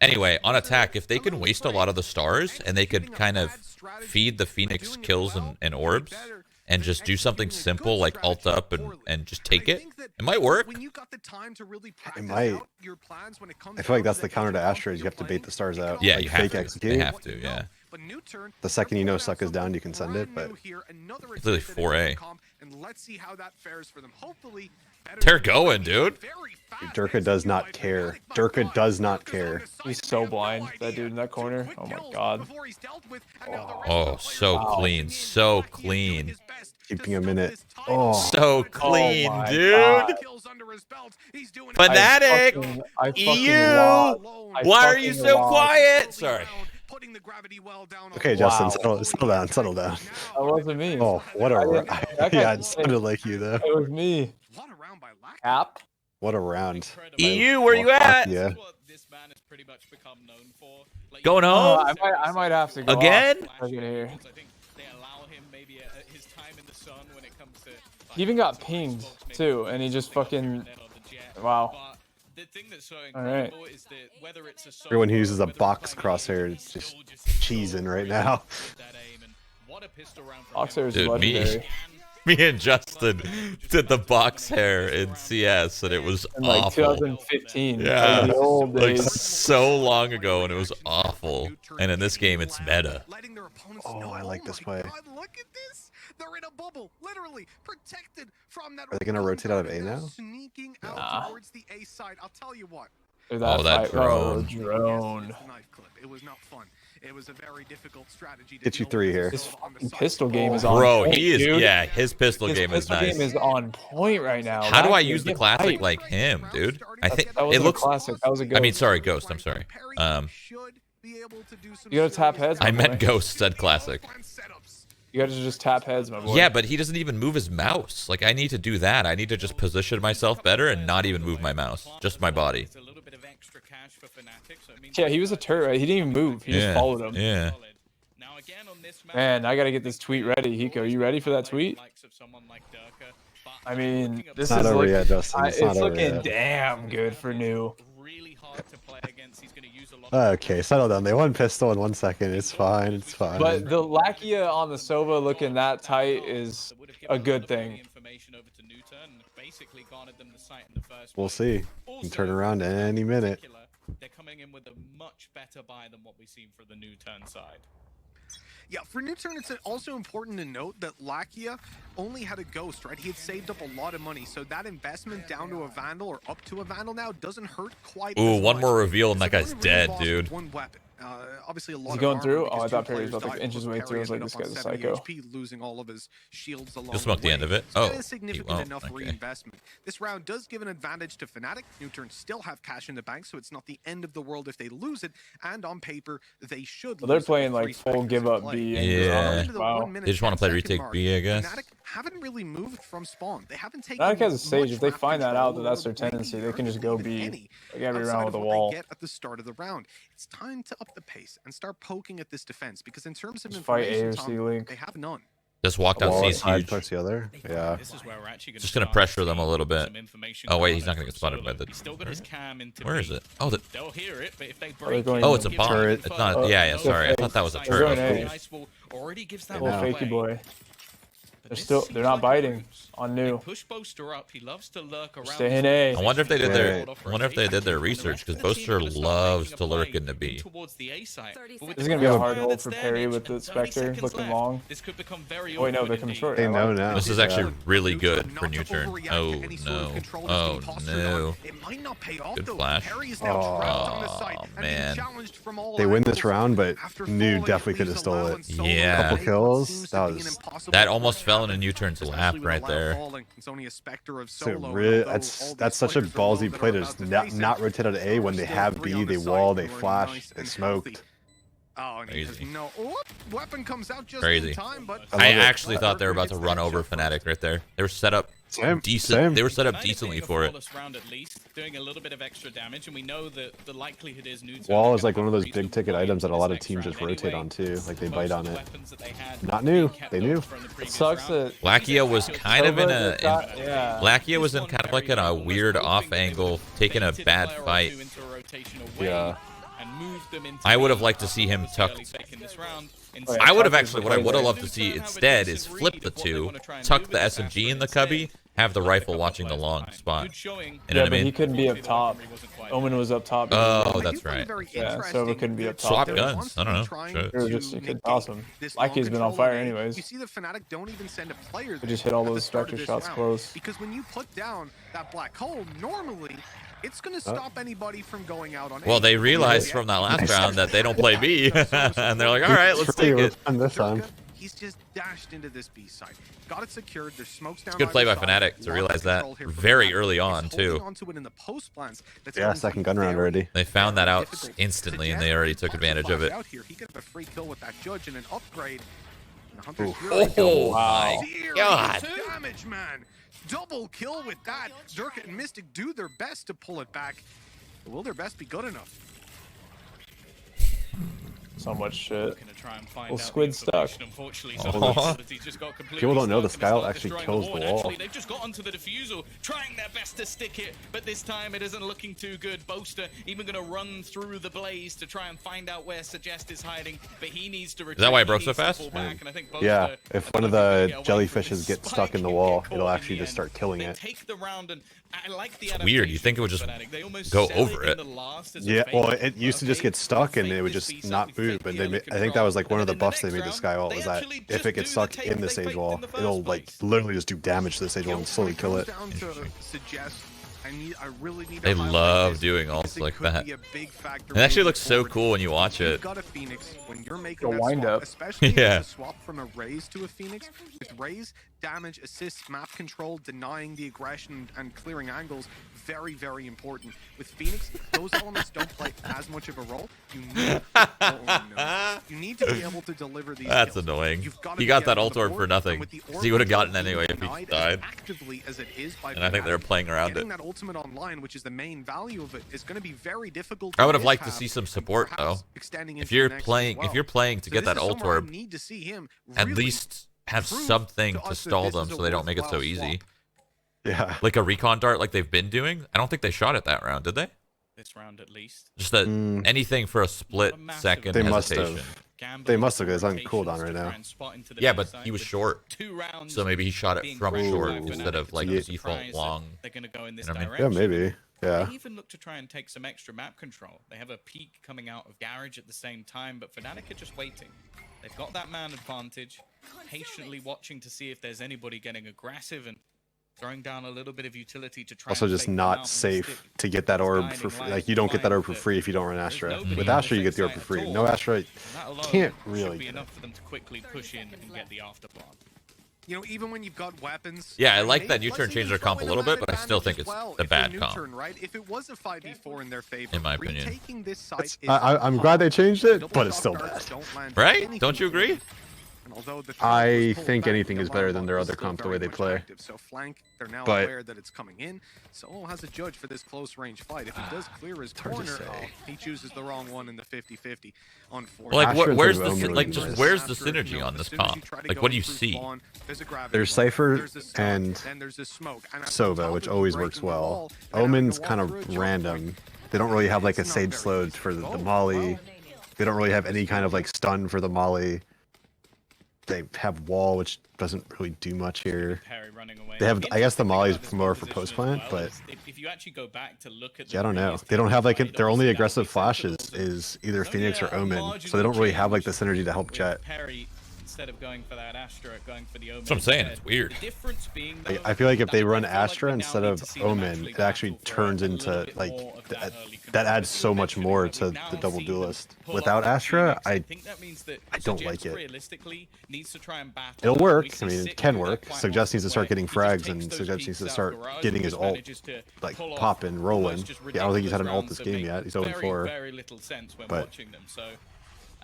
Anyway, on attack, if they can waste a lot of the stars and they could kind of feed the Phoenix kills and orbs and just do something simple like ult up and just take it, it might work. It might. I feel like that's the counter to Asteroids. You have to bait the stars out. Yeah, like you have fake to. execute. They have to, yeah. The second you know Suck is down, you can send it, but... It's literally 4A. They're going, dude. Durka does not care. Durka does not care. He's so blind, that dude in that corner. Oh my god. Oh, so clean. So clean. Keeping him in it. Oh. So clean, Oh dude. God. FNATIC! EU! Why are you so quiet? Sorry. Okay, Justin, settle down, settle down. That wasn't me. Oh, what a... Yeah, it sounded like you, though. It was me. Cap. What a round. EU, where you at? Yeah. Going home? I might have to go again. Here. He even got pinged too, and he just fucking wow. All right. Everyone who uses a box crosshair is just cheesing right now. Boxhair is Dude, legendary. Me and Justin did the box hair in CS, and it was In like awful. 2015. Yeah, Like the old like days. so long ago, and it was awful. And in this game, it's meta. Oh, I like this play. Look at this. They're in a bubble, literally protected from that. Are they gonna rotate out of A now? Sneaking out Nah. towards the A side. I'll tell you what. Oh, that drone. Drone. It was not fun. It was a very difficult strategy. Get you 3 here. His fucking pistol game is on Bro, point, he is. dude. Yeah, his pistol His game is pistol nice. game is on point right now. How do I That use the kid classic hype. like him, dude? I think That was it a looks. classic. That was a good. I mean, sorry, Ghost. I'm sorry. You gotta tap heads. I my meant boy. Ghost said classic. You gotta just tap heads, my boy. Yeah, but he doesn't even move his mouse. Like, I need to do that. I need to just position myself better and not even move my mouse, just my body. Yeah, he was a turret. He didn't even move. He just followed him. Yeah. Man, I gotta get this tweet ready. Hiko, you ready for that tweet? I mean, this It's not is over look, yet, Justin. It's not over looking yet. damn good for new. Okay, settle down. They won pistol in 1 second. It's fine. It's fine. But the Lakia on the Sova looking that tight is a good thing. We'll see. Can turn around any minute. They're coming in with a much better buy than what we've seen for the NUTURN side. Yeah, for NUTURN, it's also important to note that Lakia only had a Ghost, right? He had saved up a lot of money, so that investment down to a Vandal or up to a Vandal now doesn't hurt quite Ooh, as one much. more reveal and that So guy's really dead, lost with dude. one weapon. Obviously a lot Is he of going armor through? because Oh, I two thought Perry was players about to died. inch his way Perry through. I was like, ended this up on guy's a 70 psycho. HP, losing all of his shields along You'll smoke the way. end of it? So Oh, that is significant won't. enough Okay. reinvestment. This round does give an advantage to FNATIC. NUTURN still have cash in the bank, so it's not the end of the world if they lose it. And on paper, they should. Well, they're lose it playing with like 3 full seconds give to up play. B. Yeah. Wow. They just want to play retake B, I guess. FNATIC haven't really moved from spawn. They haven't taken Fnatic has a stage. much If they map find that out, control that that's their or tendency, maybe they can just go even B. any Like every outside round of with a what they wall. get at the start of the round. It's time to up the pace and start poking at this defense because in terms of Just fight A or information, C Tom, link. they have none. This walked out Wall C is is high huge. plus the other. Yeah. This is where we're actually Just gonna pressure them a little bit. Oh wait, he's not gonna get spotted by the. He's still got his cam into Where is B. it? Oh, the. They'll hear it, but if they they're break going it, Oh, it's a gives bomb. them It's not. further. Yeah, yeah. Sorry, I thought that was a They're going turret. A. Nice will already gives that They Little know. fakey boy. But They're not biting on They new. push Boaster up. He loves to lurk around. Stay in A. I wonder if they did their. Right. I wonder if they did their research because Boaster loves to lurk in the B. Towards the A side. But with This is the gonna be a fire hard hold that's for there, Perry Mitch, with the and 30 Spectre seconds looking left, long. This could become very Oh wait, no, awkward they're coming indeed. short. They know now. This is Yeah. actually really good for Not to NUTURN. overreact Oh to any sort of no. control Oh that's being postured on. no. It might not pay off Good though. flash. Perry is now trapped on the site Oh, and being man. challenged from all They win this angles. round, but After Nu falling, definitely it could have leaves stole Allow it. and Solo Yeah. to Couple make kills, what seems to that be an was- impossible That task, almost fell in a NUTURN's lap especially with right Allow there. falling. It's only a specter of So Solo, really, although all that's these such a players are low ballsy that play are to about just to not, face it. not rotate out of A when they Still have 3 B, on they the wall, site. they We're flash, nice they and smoked. healthy. Oh, and he has Crazy. no weapon comes out just Crazy. in time, but I love it. actually thought they were about to run over FNATIC right there. They were set up Same, decent. same. They were set up Fnatic decently being a for it. flawless round at least, doing a little bit of extra damage, and we know that the likelihood is NUTURN Wall are is like gonna one of those have big ticket reasonable items that a volume lot for of this teams next just round rotate anyway. on too. Like they Most bite of on the it. weapons that they had Not being new. kept They over knew. from the It previous sucks round. that Lakia was kind of in a. yeah. Lakia was in kind of like in a weird off angle, taking a bad fight. Yeah. And moved them into I would have the, liked to see him obviously tuck. early pick in this round. Oh, yeah, I would have tuck is actually, the what I play would have there. loved to see instead is flip the two, tuck the SMG in the cubby, have the rifle watching the long spot. You know Yeah, what I but he mean? couldn't be up top. Omen was up top. Oh, I that's do find it right. very Yeah, interesting Sova couldn't be up that top Swap there. they're guns. I don't know. constantly Sure. It trying was just to it could negate awesome. this Like he's been on long fire control anyways. You see the FNATIC don't even send a player They just hit all at the those start of Spectre this shots round. close. Because when you put down that black hole, normally it's going to stop anybody from going out on Well, they anything. realized from that last round that they don't play B, and they're like, all right, let's take it. On this time. Durka, he's just dashed into this B side. Got it secured. There's smokes down. Good play by either side. FNATIC to Lots of realize that control here from very FNATIC. early on, He's too. holding onto it in the post plans. That's Yeah, going to second be gun round very, already. They found that out difficult. instantly, and Suggest they already he took puts advantage of it. out here. He could have a free kill with that judge and an upgrade. And the Hunter's Oof. Fury Oh, Wow. my Serious God. damage, man. Double kill with that. Durka and Mystic do their best to pull it back. Will their best be good enough? So much shit. Gonna try and find Well, out the Squid's stuck. information. Unfortunately, Oh, some of that's- the facilities just got completely People don't know the stuck and Skylt start actually destroying kills the wall. And wall. Actually, they've just got onto the defusal, trying their best to stick it, but this time it isn't looking too good. Boaster even going to run through the blaze to try and find out where Suggest is hiding, but he needs to retreat. that why it He broke so needs to fast? pull back, and I think Yeah, Boaster, if I one of don't know the if he can get away from jellyfishes this gets spike stuck in the and wall, get caught it'll in actually the just end. start killing They it. take the round, and I like the It's weird. You think it would just adaptation from FNATIC. They almost go sell over in it. the last as a Yeah, well, fake. it used to just Okay, get stuck and fake it would this just B not side, we move. fake But the they, early I think that was like one of the control. buffs they And then made in to the next Skyalt round, was that they if actually it gets just stuck do the in the take sage they wall, faked in the it'll first like place. literally just do damage to the sage wall and slowly kill it. Down to Suggest, I really need to They highlight love this doing because ults it like could that. be a big factor It actually moving looks so forward. cool when you watch You've it. got a Phoenix when you're making A that wind swap, up. especially if Yeah. it's a swap from a Raze to a Phoenix. With Raze, damage, assist, map control, denying the aggression, and clearing angles, very, very important. With Phoenix, those elements don't play as much of a role. You need, you need to be able to deliver these That's kills. annoying. You've gotta He be got that getting on ult the orb board, for nothing. and with the 'Cause orb he would have control gotten anyway if he denied as died. actively as it is by And I think they were FNATIC, playing around getting it. that ultimate online, which is the main value of it, is going to be very difficult. I would have miss liked to half see some and support though. perhaps extending If into you're the next as playing, well. if you're playing to So get this that is ult somewhere I orb, need to see him at really least have prove something to to us that stall this them is a so they don't make it so worthwhile easy. swap. Yeah. Like a recon dart, like they've been doing. I don't think they shot it that round, did they? This round at least. Just that anything for a split Not a massive second They must hesitation. have. Gambling They must have, 'cause it's on rotations cooldown to right try now. and spot into the Yeah, B but side he was with short, 2 rounds so maybe he shot it being from crashed short by FNATIC. instead of It's like no the default surprise that long. They're going to go in this You know what I mean? Yeah, direction. maybe. Yeah. They even look to try and take some extra map control. They have a peak coming out of Garage at the same time, but FNATIC are just waiting. They've got that man advantage, patiently watching to see if there's anybody getting aggressive and throwing down a little bit of utility to try Also, and just fake them out not from the safe stick. to get that orb Guiding for free. light Like you don't get that orb for that free if you don't run there's Astra. nobody With in the Astra, you get the orb fake for side free. at No all. Astra, And that alone can't should really be get enough for them to quickly push in and get the afterblock. You know, even when you've got weapons. Yeah, I like that maybe NUTURN let's changed their even throw comp a in little bit, mad but I still think advantage it's as well a if bad you're comp. NUTURN, right? If it was a 5v4 in their favor, In my opinion. retaking this site is I'm glad they changed it, double but it's shock still darts bad. don't land Right? anything Don't you for agree? And although the I threat was pulled think back, anything the is better alarm than their bot other was still comp the very way they much play. active. So flank, they're now But- aware that it's coming in. So has a judge for this close range fight. If he does clear his hard to corner, say. he chooses the wrong one in the 50-50. Unfortunately. Like, Astra where's and the Omen like? really Just nice. where's the After, you synergy know, on as this soon as you comp? try to Like, go what do in you through see? spawn, there's a gravity There's bump, Cypher there's a stun, and then there's a smoke. And on Sova, top which of always breaking works the well. wall and having to Omen's walk kind through a of choke random. point, They don't really have like a it's not sage very slowed easy. for the Oh, molly. well. They don't really have any kind of like stun for the molly. They have wall, which doesn't really do much here. Perry running away. They have, I guess the Interesting molly's about this more for position as post plant, well but is if you actually go back to look at yeah, I don't know. previous They don't have like fight, their only obviously that aggressive would be flashes sensible, is either so Phoenix yeah, or a Omen, so marginal they don't really have like the change synergy to help with Jet. Perry, instead of going for that Astra, going for the Omen. That's what I'm saying, instead. it's weird. The difference being, I feel like if that they I run feel like Astra we now instead need of to see them Omen, it actually battle for turns a into little bit like more of that early that control. adds As so you much mentioned, more we've to now the double seen them duelist. pull Without off that Astra, Phoenix. I think that means that I don't Suggest like it. realistically needs to try and battle. It'll We work. see I mean, Sit it can do that work. quite Suggest needs to often start where getting he just frags, takes and those Suggest peaks needs to out start garage getting and his just ult manages to like pull off popping, rolling. almost just Yeah, I don't think he's had an ult ridiculous this rounds game that yet. He's make 0-4. very little sense when but- watching them. So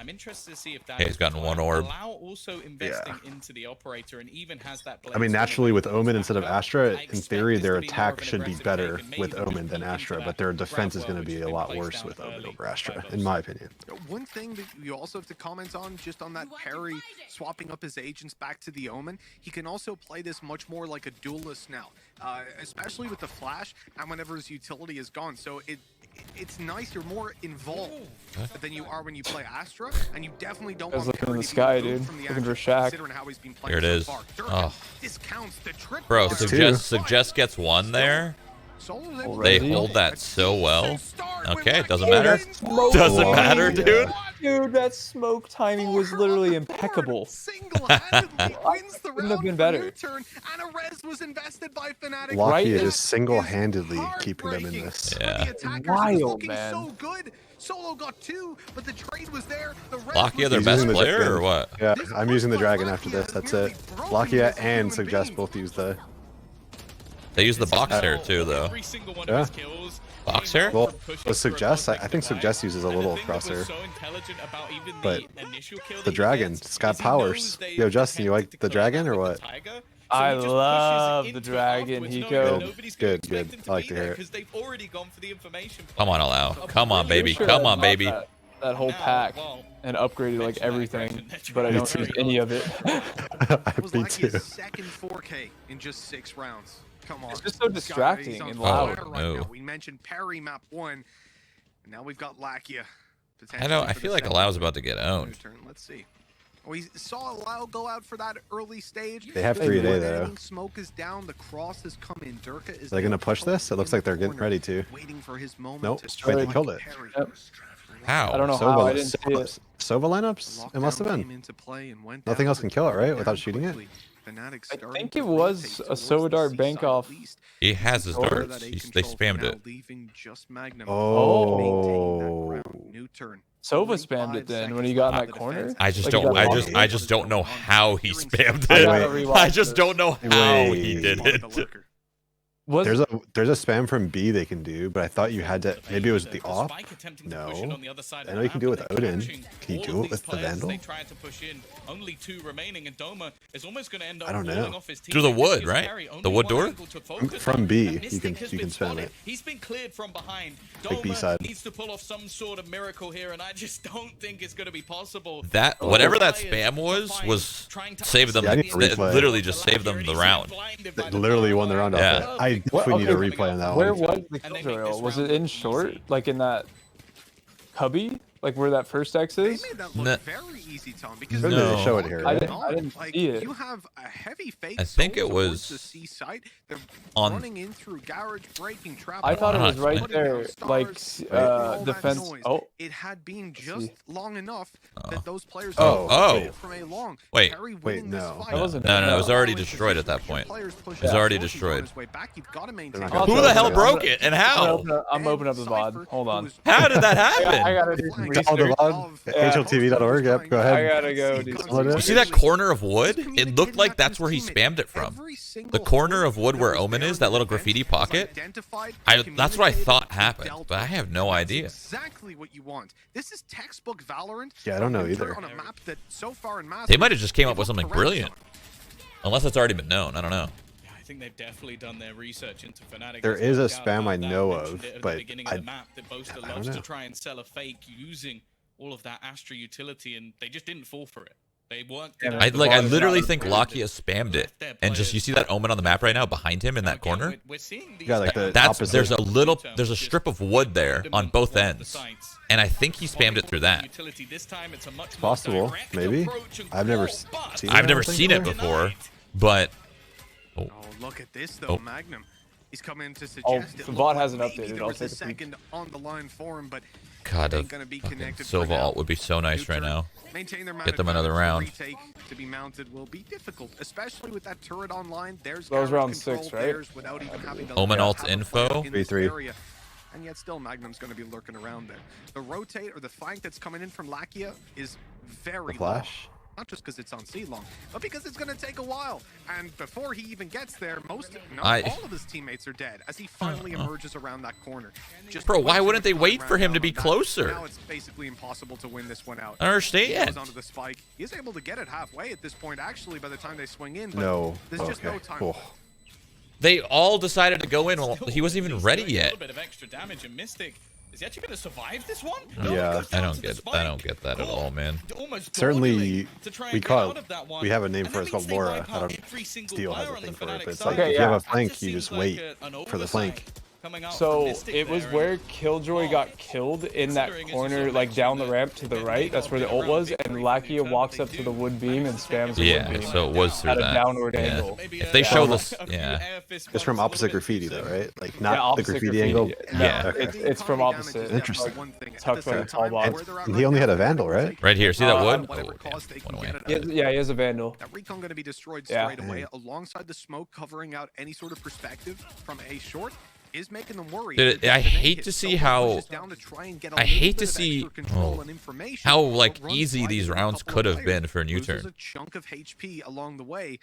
I'm interested to see if that Okay, he's gotten one orb. Allow also investing into the operator and even has that. I mean, naturally with Omen instead of Astra, I in expect theory this their to be more attack of an should be aggressive better take, and with maybe Omen than into Astra, that but their defense is grab going to well, be which a has lot been worse placed with down Omen early over Astra, by in my opinion. One thing that you also have to comment on, just on that Perry swapping up his agents back to the Omen, he can also play this much more like a duelist now, especially with the flash and whenever his utility is gone. So it's nice, you're more involved than you are when you play Astra, and you definitely don't want looking in Perry the to be sky, removed dude. from the Looking for action, Shaq. considering how he's been playing Here it so is. far. Durka Oh. discounts the trip Bro, fire. suggest gets one there. Solo's able to They Already? hold that a so decent well. start Okay, when it doesn't Wacky matter. wins for Doesn't Wow. matter, dude. Dude, that smoke timing was literally impeccable. Single-handedly wins the Couldn't have round been for better. NUTURN, and a res was invested by FNATIC. Lakia Right? just single-handedly keeping them in Heartbreaking this. for Yeah. the attackers. Wild, It was looking man. so good. Solo got 2, but the trade was there. The res Lakia was their He's best using the player dragon. or what? Yeah, This I'm using the one dragon by after Lakia this. has That's nearly it. broken Lakia this and human Suggest being. both use the. They use the box hair too, though. Every single one Yeah. of his kills Box came hair? out Well, for pushing with for a Suggest, I prospect think to die. Suggest uses a And the little thing that was crosshair. so intelligent about even But the initial kill the that he dragon, gets it's got is he powers. knows they've Yo, Justin, you attempted like to the clear that dragon or with what? the tiger, so I he just pushes love the into it dragon, afterwards, knowing Hiko. that nobody's gonna Good, expect good. him to I like be to there hear it. 'cause they've already gone for the information Come on, Allow. Come on, baby. Pretty sure Come I on, bought baby. that whole Now, pack well, and upgraded like mention that everything, aggression, that but I you're don't very use any of it. That was Me Lakia's too. second 4K in just 6 rounds. Come on. It's just so This guy, distracting he's on and fire loud. right no. now. We mentioned Perry map 1, and now we've got Lakia. I know. I potentially for feel the like second Alau's about to get owned. turn. Let's see. We saw Lau go out for that early stage. They have Just 3 a day, one though. inning, Smoke is down. The cross has come in. Durka is Are they going to there, push this? It looks like they're getting corner, ready to. waiting for his moment Nope. to Wait, strike they killed it. Perry. Yep. How? I don't know how I didn't see it. Sova lineups? It must have Lockdown been. came into play and went Nothing down, else but can kill it, right? down Without shooting it? quickly. FNATIC I starting think to it was rotate a towards Sova the dart C bank side at off. least. He has his Over darts. That They A-control for spammed now, it. leaving just Magnum. Oh. Maintaining that ground. NUTURN. Sova 45 spammed it then when he seconds got in left that of the corner. defense. I just Like he don't. got I lucky. just don't know how he spammed I it. gotta Wait. rewatch I just this. don't know how he Wait. did On the it. lurker. Was There's a spam from B they can do, but I thought you had to. Maybe it was the off. Spike attempting to No. push in on the other side of I the know you can map, do it but with they're Odin. catching Can you all do of it these with the players Vandal? They tried to push in. Only 2 remaining, and Doma is almost going to end up I don't know. falling off his team. Through the This wood, gives right? Perry only The wood one door? angle to focus From on, B, and you Mystic can has spam been spotted. it. He's been cleared from behind. Like B Doma side. needs to pull off some sort of miracle here, and I just don't think it's going to be possible. That whatever that spam was saved them. Yeah, I need to replay. Literally just saved them the round. They literally won the round off Yeah. it. I definitely need a replay on that Where one. was the killjoy? Was it in short, like in that cubby, like where that first X They is? made that No. look very easy, Tom, because When No. did they show it here? I right? didn't Like, see it. You have a heavy fake. I think it soul was towards the C site. They're on- running in through garage, breaking trap. I thought it was right putting down there, stars, like all that defense. noise. Oh, It had been Let's just see. long enough that those players Oh, could oh. pull from a long. Wait. Perry Wait, winning this no. fight. That wasn't- No, it was No. already destroyed at that point. Players push It was back. already Forky's destroyed. on his way back. You've got to maintain They're not that. gonna Who the I'm hell gonna- broke it and how? I'm opening up the VOD. Hold on. How did that I happen? gotta do some Oh, the research. VOD? Yeah. HLTV.org, yep, go ahead. I gotta go do some You see that corner of wood? It looked like that's where he spammed it from. The corner of wood where Omen is, that little graffiti pocket. That's what I thought happened, but I have no idea. Exactly what you want. This is textbook Valorant. Yeah, I don't know NUTURN either. On a map that so far in They might have just came up with something brilliant. Unless it's already been known. I don't know. Yeah, I think they've definitely done their research into FNATIC. There There's is no a doubt spam about I that. know Mentioned of, it at but the beginning of the map that Boaster I don't loves to know. try and sell a fake using all of that Astra utility, and they just didn't fall for it. They worked it Yeah, out. I the like. I bottom literally line. think Lakia spammed it, and just you see that Omen on the map right now behind him in that corner. We're seeing these Yeah, like the That's opposite. there's a strip of wood there on both ends, and I think he spammed it through that. It's possible, maybe. I've never seen I've I never don't seen think it so. before, but Oh, look at this though, Oh. Magnum. He's coming to suggest Oh, it the looked VOD like hasn't maybe updated. there I'll was a take a peek. second on the line for him, but God, ain't a gonna be fucking connected for Sova now. alt would be so nice right NUTURN now. maintain their Get them another advantage. The round. retake to be mounted will be difficult, especially with that turret online. There's That was garage round control 6, right? theirs without even having to Omen have alt a info. player in this 3-3. area. And yet still Magnum's going to be lurking around there. The rotate or the flank that's coming in from Lakia is very The flash? Not just because it's on C-Long, but because it's going to take a while. And before he even gets there, all of his teammates are dead as he finally emerges around that corner. Bro, why wouldn't they wait for him to be closer? Now it's basically impossible to win this one out. I understand. He goes onto the spike. He's able to get it halfway at this point, actually, by the time they swing in. But No. there's just no time. Oh. They all decided to go in while he wasn't even ready A yet. little bit of extra damage, and Mystic, is he actually going to survive this one? Yeah. I don't get that at all, man. Certainly, we have a name for it. It's called Laura. I don't. Steel has a thing for it, but it's like if you have a flank, you just wait for the flank. So it was where Killjoy got killed in that corner, like down the ramp to the right. That's where the ult was, and Lakia walks up to the wood beam and spams the wood beam. So it was through at that. a downward angle. If they show this, It's from opposite graffiti though, right? Like not the opposite graffiti angle. Yeah. Okay. It's from opposite. Interesting. Tucked by the tall box. And he only had a vandal, right? right here. See that wood? Oh, Whatever damn, cause they went can away. get it out. He has a vandal. That recon going to be destroyed Yeah. straight away, alongside the smoke covering out any sort of perspective from a short. Is making them worry. Dude, I hate to see how how like easy these rounds could have been for NUTURN. A chunk of HP along the way.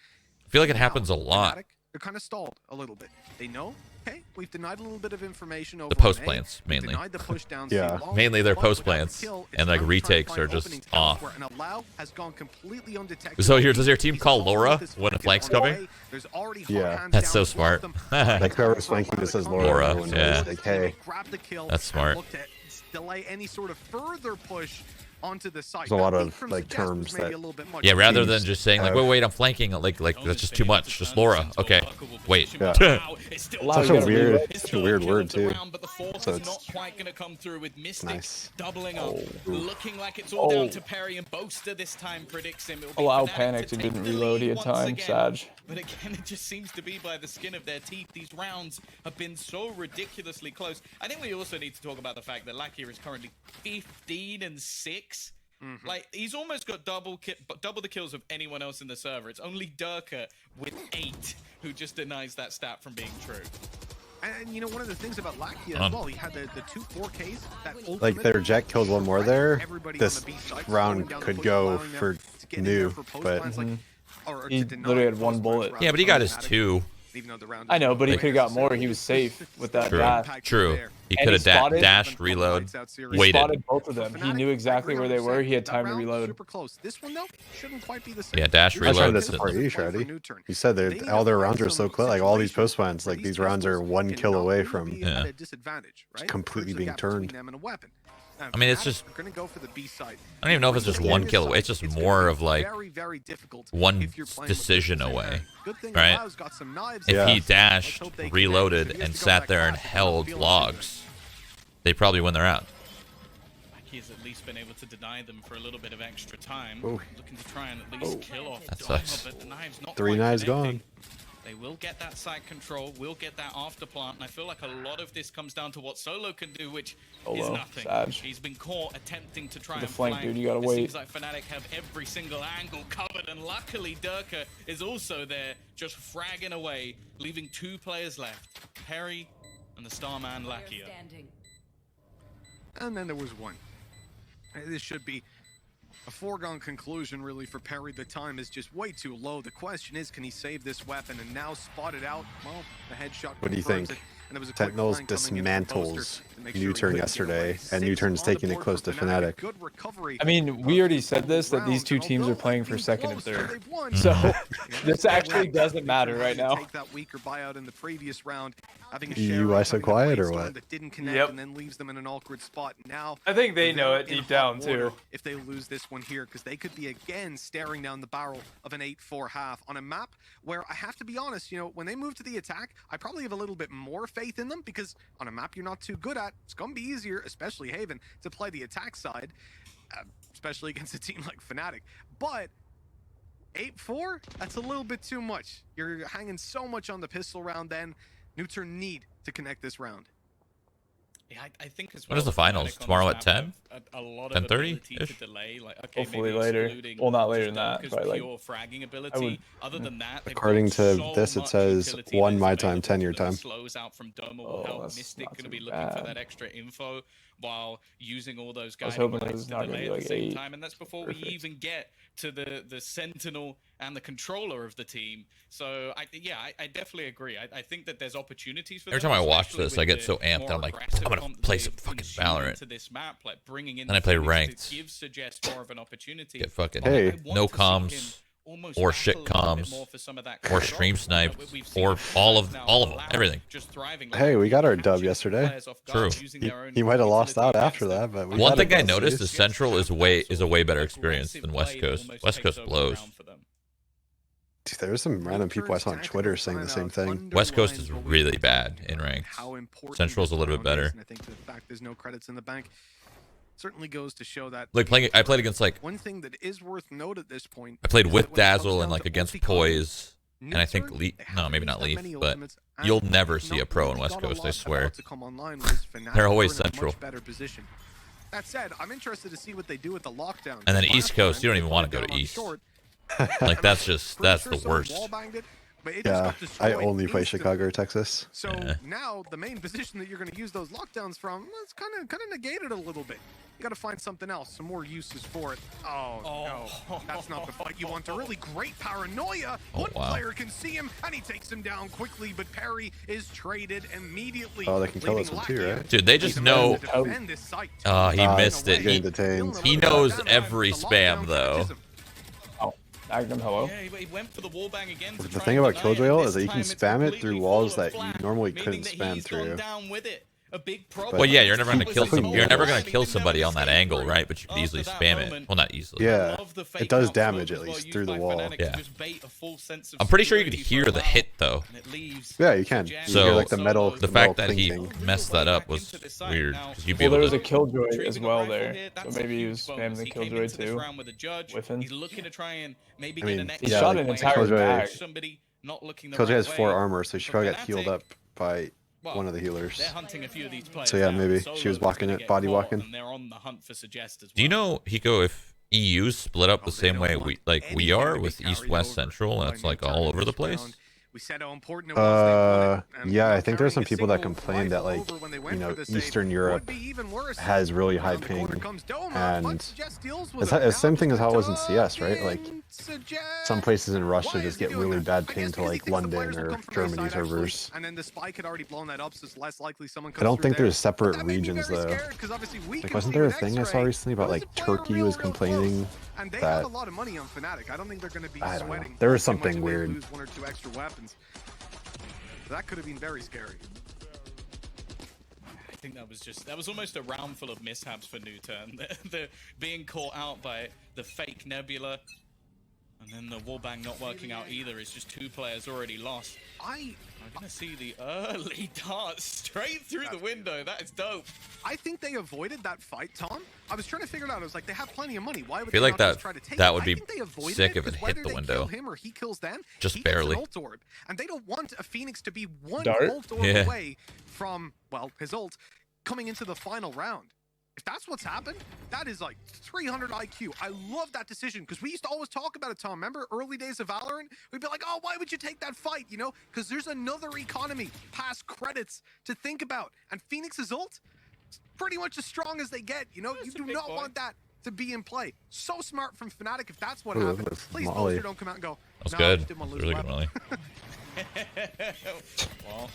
I feel like it happens a lot. They're kind of stalled a little bit. They know, okay, we've denied a little bit of information over The post on A. plants mainly. Denied the push down Yeah. C long, Mainly their but post without the plants, kill, it's and like time to try and retakes find are just openings off. elsewhere, and Allow has gone completely undetected. So here, does your team He's call also Laura with his when a flank flank's on the coming? way. There's already hard Yeah. hands That's down so to both smart. of them. Like whoever's flanking just says Laura. Laura, Everyone yeah. knows, like, hey. Grab the kill That's and smart. look to delay any sort of further push onto the site. There's a lot Now, of, from like, Suggest was terms maybe that- a little bit much. Yeah, rather Teams than just saying like, have- wait, I'm flanking. Like that's just too much. Just Laura. Okay, wait. Yeah. Such a weird word too. So it's not quite going to come through with Mystic nice. doubling up, looking like it's all down to Perry, and Boaster this time predicts him. Allow panicked and didn't reload. He had time. Sag. But again, it just seems to be by the skin of their teeth. These rounds have been so ridiculously close. I think we also need to talk about the fact that Lakia is currently 15-6. Like, he's almost got double the kills of anyone else in the server. It's only Durka with 8 who just denies that stat from being true. And you know, one of the things about Lakia as well, he had the 2 4Ks. That Like their Jet killed one more there. Everybody This on the B side round slowing down the could push, go allowing them for to get in there new, for post but plans, like, or He to deny literally had post one plans bullet. rather Yeah, but he than got his automatic, 2. even though the round I know, but he isn't could have got more. necessarily He was safe with that True. dash. True. He And could he have spotted- dashed, reload, He waited. spotted both of them. He knew exactly where they were. He had time to reload. Super close. This one though shouldn't quite be the same. Yeah, dash, I was trying reload. to support you, Shroudie. You said that all their rounds are so close. Like all these post plans, like these rounds are 1 kill away from Yeah. completely being turned. I mean, it's just- Gonna go for the B side. I don't even know if it's just 1 kill away. It's just more of like very, very difficult one if you're playing with decision this away, good thing right? Alau's got some knives If in he his- dashed, Let's hope they can reloaded, manage. He has and to go sat back there and fast. held Feel logs, they probably win the round. He's at least been able to deny them for a little bit of extra time. Oh. Looking to try and at least kill off That Dharma, sucks. but the knives not 3 quite knives connecting. gone. They will get that side control, will get that after plant, and I feel like a lot of this comes down to what Solo can do, which is Solo, nothing. Sag. He's been caught attempting to try The and flank, dude, you gotta It wait. seems like Fnatic have every single angle covered, and luckily Durka is also there, just fragging away, leaving 2 players left, Perry and the Starman Lakia. And then there was one. This should be a foregone conclusion, really, for Perry. The time is just way too low. The question is, can he save this weapon? And now spotted out, well, the headshot. What do you confirms think? it, and there was a quick Sentinels flank coming in from Boaster dismantles to make sure he NUTURN couldn't get yesterday, away. and 6 NUTURN's on the taking it board close for to Fnatic. FNATIC. Good recovery. I mean, we already said this, that these 2 teams are playing for second and third. So this actually doesn't matter right now. Take that weaker buyout in the previous round, having a You Sharon so coming to quiet or Brainstorm what? that didn't connect Yep. and then leaves them in an awkward spot. Now I think they know they're it in deep hot down water too. if they lose this one here, because they could be again staring down the barrel of an 8-4 half on a map where I have to be honest, you know, when they move to the attack, I probably have a little bit more faith in them, because on a map you're not too good at, it's gonna be easier, especially Haven, to play the attack side, especially against a team like Fnatic. But 8-4, that's a little bit too much. You're hanging so much on the pistol round then. NUTURN need to connect this round. Yeah, I think as When well. is the finals? Tomorrow at 10? 10:30-ish? Hopefully later. Well, not later than that. Probably pure like. fragging ability. Other than that, According to this, it says 1 my time, 10 your time. Slows out from Doma will Oh, help. that's Mystic not going to be too looking for bad. that extra info while using all those I was guiding hoping it lights was to not gonna delay be at the like same 8. time, and that's before we Perfect. even get to the Sentinel and the controller of the team. So I definitely agree. I think that there's opportunities for Every them, time I watch especially this, with I get the so amped. more I'm like, aggressive I'm gonna comp that play they've some fucking consumed Valorant. into this map, like bringing in Then I the play Phoenix ranked. gives Suggest more of an opportunity. Get fucking Hey. I want no to see him comms, almost or battle shit a little bit comms, more for some of that or control. stream sniped, We've seen or it all of now, them, Loud everything. just thriving. Hey, we got our dub Catching yesterday. players off guard, True. using their own He might have lost utility out after against that, them. but we One got thing it I done, noticed dude. is Central is a way better experience than West Coast. West Coast blows. Dude, there's some random people I saw on Twitter saying the same thing. West Coast is really bad in ranked. Central's a little bit better. And I think the fact there's no credits in the bank certainly goes to show that. Like I played against like One thing that is worth note at this point. I played is with that when it comes Dazzle down and like to against ulti Poise, combos, and I think NUTURN, they no, haven't maybe used not that Leaf, many but ultimates, and you'll never not see a pro in really West got a Coast, lot I about swear. to come online, whereas FNATIC They're are always in a Central. much better position. That said, I'm interested to see what they do with the lockdown. And then Last East Coast, time, you don't they even want to put go it to down on East. short. Like that's Pretty the sure someone worst. wallbanged it, but it just Yeah, got I destroyed only play instantly. Chicago or Texas. So Yeah. now the main position that you're going to use those lockdowns from, well, it's kind of negated a little bit. You got to find something else, some more uses for it. Oh, no, that's not the fight you want. A really great paranoia. Oh, One wow. player can see him and he takes him down quickly, but Perry is traded immediately. Oh, they can kill leaving us too, Lackey right? Dude, they just to know. defend this site. He missed it. Getting detained. He knows every spam though. Magnum, hello. Yeah, he went for the wallbang again. The thing about Killjoy is that you can spam it through walls that you normally couldn't spam through. Well, yeah, you're never gonna Keep kill clicking You're never gonna walls. kill somebody on that angle, right? But you could easily spam it. Well, not easily. Yeah, it does damage at least through the wall. Yeah. I'm pretty sure you could hear the hit though. Yeah, you can. You So, hear like the metal. The fact that metal he clinking. messed that up was weird. 'Cause you'd be Well, there able was a to. Killjoy as well there, so maybe he was spamming the Killjoy too. With him. He's looking to try and maybe I mean, get an He yeah, shot like an entire Killjoy- bag. Somebody not looking the Killjoy right has 4 way. armor, so she For probably got healed FNATIC, up by well, one of the healers. They're hunting a few of these players So, yeah, down. maybe she Solos was blocking gonna it, get body caught, walking. and they're on the hunt for Suggest as well. Do you know, Hiko, if EU's split up the same way we are with East, West, Central, and it's like all over the place? We said how important it was they won it, and Yeah, I not think there's some carrying a people that single complained that rifle like, over when they you went know, for the save Eastern would Europe be even worse. has really high Around the corner ping, comes Doma, and but Suggest deals with it's it. the same Now thing as how it was in Doug CS, right? Like in Suggest. some places in Russia Why just is he get doing really that? bad I ping guess to because he like thinks the London players will or come from Germany inside, actually, servers. and then the spike had already blown that up, so it's less likely someone comes I don't through think there. there's separate But that made me regions very though. scared, 'cause obviously we Like can wasn't see there a an thing I saw X-ray, recently about but like it's a player Turkey real was close. complaining And they that have a lot of money on FNATIC. I don't think they're going to be I don't know. sweating. There was too much something if they weird. lose 1 or 2 extra weapons. That could have been very scary. I think that was almost a round full of mishaps for NUTURN. They're being caught out by the fake Nebula, and then the wallbang not working out either. It's just 2 players already lost. I'm gonna see the early dart straight through the window. That is dope. I think they avoided that fight, Tom. I was trying to figure it out. I was like, they have plenty of money. Why would I feel they like not just that- try to take that it? would I be think they avoided sick it, if it 'cause hit whether the they window. kill him or he kills them, Just he gets barely. an ult orb, and they don't want a Phoenix to be one Dart? ult orb Yeah. away from, well, his ult coming into the final round. If that's what's happened, that is like 300 IQ. I love that decision because we used to always talk about it, Tom. Remember early days of Valorant? We'd be like, oh, why would you take that fight? You know, because there's another economy past credits to think about. And Phoenix's ult, it's pretty much as strong as they get. You know, That's you a do big not boy. want that to be in play. So smart from FNATIC if that's what Ooh, happened. that's Please, Molly. Bolster, don't come out and go, That was no, I good. just didn't want to lose Really a good, weapon." Molly. Well,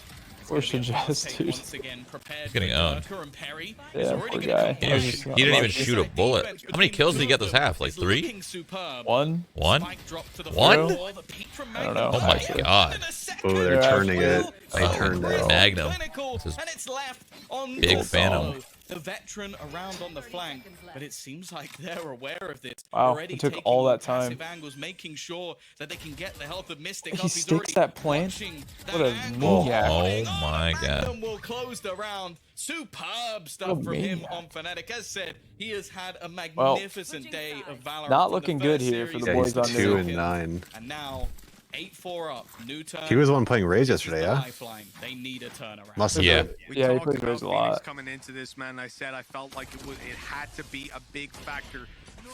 Or Suggest, dude. once again prepared He's getting for owned. Gurkha and Perry. Yeah, He's already poor gonna guy. come He I was back. just didn't even lucky. shoot a bullet. How many kills did he get this half? Like 3? Looking superb. One? One? Spike drop to the One? floor, the Patron I don't Magnum know. Oh my fire, god. and a second Oh, they're Yeah, turning it. They Oh, turned it. Magnum. clinical, This is and it's left on big the Phantom. solo. The veteran around on the flank, but it seems like they're aware of this. Wow, Already it took taking all more that time. passive angles, making sure that they can get the health of Mystic He up. He's sticks already that plant? watching What that a angle. maniac. Oh my god. Magnum will close the round. Superb stuff What a from him maniac. on FNATIC. As said, he has had a magnificent day of Valorant. Not from the looking good first here for series the Yeah, boys he's to on the 2 new. and second. 9. And now 8-4 up. NUTURN. He was the one playing Raze yesterday, yeah? Lifeline. They need a turnaround. Must have Yeah. been. Yeah, he talked plays about Raze a Phoenix lot. coming into this, man. I said I felt like it had to be a big factor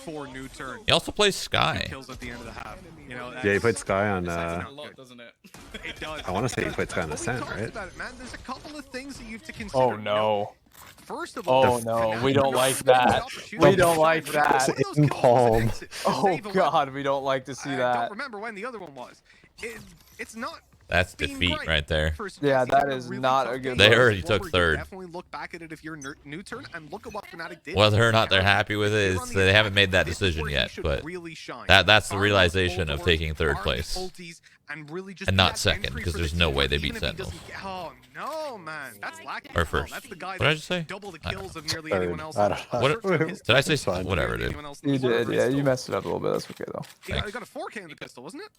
for NUTURN. He also plays Sky. Kills at the end of the half. You know, Yeah, he played Sky on. A lot, doesn't it? It does. I want to say he played Sky on We Ascent, talked right? about it, man. There's a couple of things that you have to consider. Oh no. First of all, Oh no, we don't like that. We don't like that. It's in palm. Oh god, we don't like to see I that. don't remember when the other one was. It's not. That's being defeat great. right there. Yeah, He's that had a is really not tough a good game. They already Forward, took you third. Definitely look back at it if you're NUTURN and look at what FNATIC did. Whether or not they're happy with it, is they haven't made that decision yet. But that's the realization of taking third place and not second, because there's no way they beat Sentinels. Oh no, man, that's lacking. Or first. That's the guy What did I just say? double the I don't kills of nearly Third. anyone else. I don't know. What did I say? It's fine. Whatever, dude. You did, yeah, you messed it up a little bit, that's okay though. He got a 4K in the pistol, wasn't it?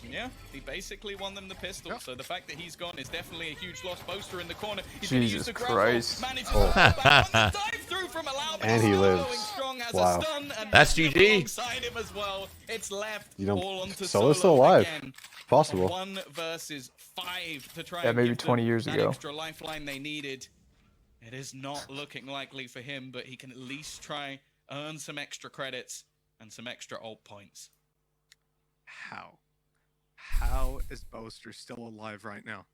Yeah, he basically won them the pistol, Yep. so the fact that he's gone is definitely a huge loss. Boaster in the corner. He's gonna use Jesus the grapple, Christ. manages Oh. to hold back on the dive through from Allow, And he Following lives. Strong has Wow. a stun, and That's Magnum GG. alongside him as well. It's left You know, all onto Solo's still alive. again. Possible. 1 versus 5 to try Yeah, and maybe give them 20 years that ago. extra lifeline they needed. It is not looking likely for him, but he can at least try earn some extra credits and some extra ult points. How is Boaster still alive right now?